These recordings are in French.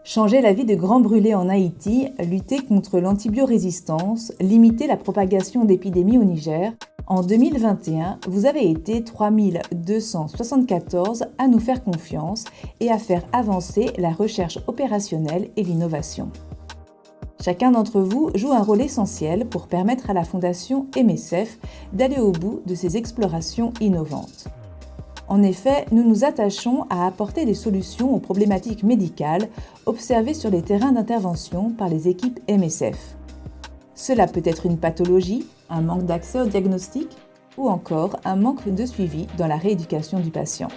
Changer la vie de grands brûlés en Haïti, lutter contre l'antibiorésistance, limiter la propagation d'épidémies au Niger. En 2021, vous avez été 3274 à nous faire confiance et à faire avancer la recherche opérationnelle et l'innovation. Chacun d'entre vous joue un rôle essentiel pour permettre à la Fondation MSF d'aller au bout de ses explorations innovantes. En effet, nous nous attachons à apporter des solutions aux problématiques médicales observées sur les terrains d'intervention par les équipes MSF. Cela peut être une pathologie, un manque d'accès au diagnostic ou encore un manque de suivi dans la rééducation du patient.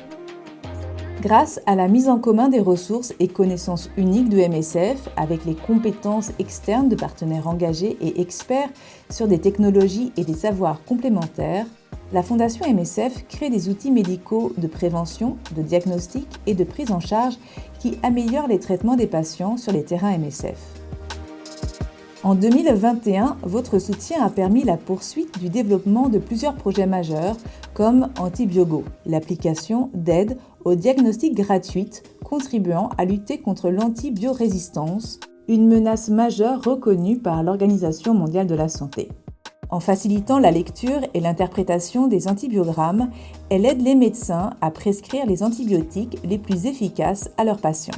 Grâce à la mise en commun des ressources et connaissances uniques de MSF avec les compétences externes de partenaires engagés et experts sur des technologies et des savoirs complémentaires, la Fondation MSF crée des outils médicaux de prévention, de diagnostic et de prise en charge qui améliorent les traitements des patients sur les terrains MSF. En 2021, votre soutien a permis la poursuite du développement de plusieurs projets majeurs comme Antibiogo, l'application d'aide au diagnostic gratuite contribuant à lutter contre l'antibiorésistance, une menace majeure reconnue par l'Organisation mondiale de la santé. En facilitant la lecture et l'interprétation des antibiogrammes, elle aide les médecins à prescrire les antibiotiques les plus efficaces à leurs patients.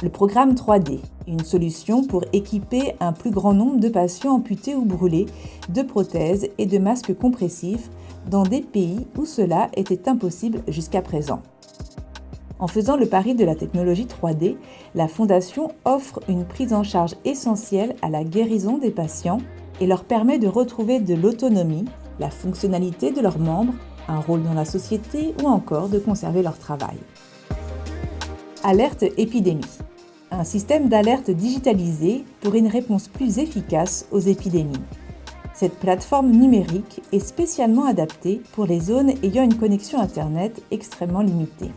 Le programme 3D, une solution pour équiper un plus grand nombre de patients amputés ou brûlés de prothèses et de masques compressifs dans des pays où cela était impossible jusqu'à présent. En faisant le pari de la technologie 3D, la Fondation offre une prise en charge essentielle à la guérison des patients et leur permet de retrouver de l'autonomie, la fonctionnalité de leurs membres, un rôle dans la société ou encore de conserver leur travail. Alerte épidémie. Un système d'alerte digitalisé pour une réponse plus efficace aux épidémies. Cette plateforme numérique est spécialement adaptée pour les zones ayant une connexion Internet extrêmement limitée.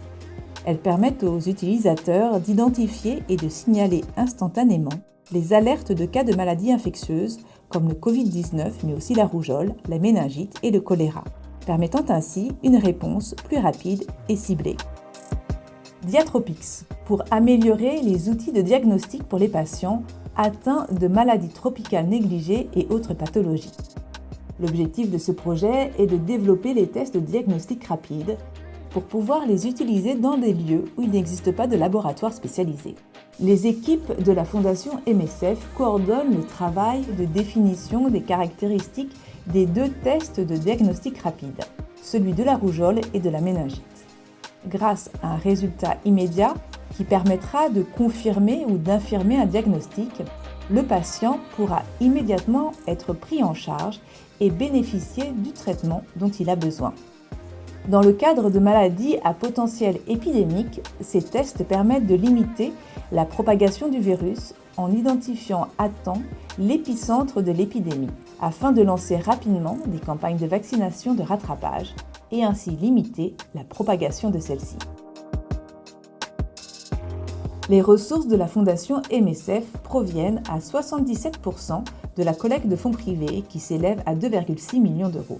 Elle permet aux utilisateurs d'identifier et de signaler instantanément les alertes de cas de maladies infectieuses comme le Covid-19, mais aussi la rougeole, la méningite et le choléra, permettant ainsi une réponse plus rapide et ciblée. Diatropix, pour améliorer les outils de diagnostic pour les patients atteints de maladies tropicales négligées et autres pathologies. L'objectif de ce projet est de développer les tests de diagnostic rapide pour pouvoir les utiliser dans des lieux où il n'existe pas de laboratoire spécialisé. Les équipes de la Fondation MSF coordonnent le travail de définition des caractéristiques des deux tests de diagnostic rapide, celui de la rougeole et de la méningite. Grâce à un résultat immédiat qui permettra de confirmer ou d'infirmer un diagnostic, le patient pourra immédiatement être pris en charge et bénéficier du traitement dont il a besoin. Dans le cadre de maladies à potentiel épidémique, ces tests permettent de limiter la propagation du virus en identifiant à temps l'épicentre de l'épidémie, afin de lancer rapidement des campagnes de vaccination de rattrapage et ainsi limiter la propagation de celle-ci. Les ressources de la Fondation MSF proviennent à 77% de la collecte de fonds privés qui s'élève à 2,6 millions d'euros.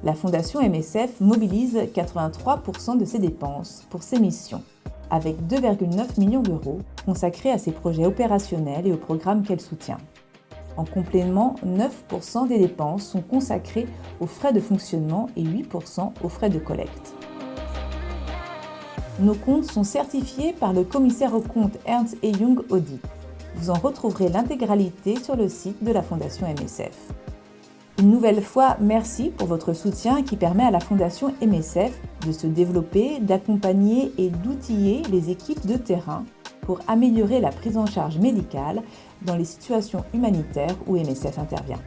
La Fondation MSF mobilise 83% de ses dépenses pour ses missions, avec 2,9 millions d'euros consacrés à ses projets opérationnels et aux programmes qu'elle soutient. En complément, 9% des dépenses sont consacrées aux frais de fonctionnement et 8% aux frais de collecte. Nos comptes sont certifiés par le commissaire aux comptes Ernst & Young Audit. Vous en retrouverez l'intégralité sur le site de la Fondation MSF. Une nouvelle fois, merci pour votre soutien qui permet à la Fondation MSF de se développer, d'accompagner et d'outiller les équipes de terrain pour améliorer la prise en charge médicale dans les situations humanitaires où MSF intervient.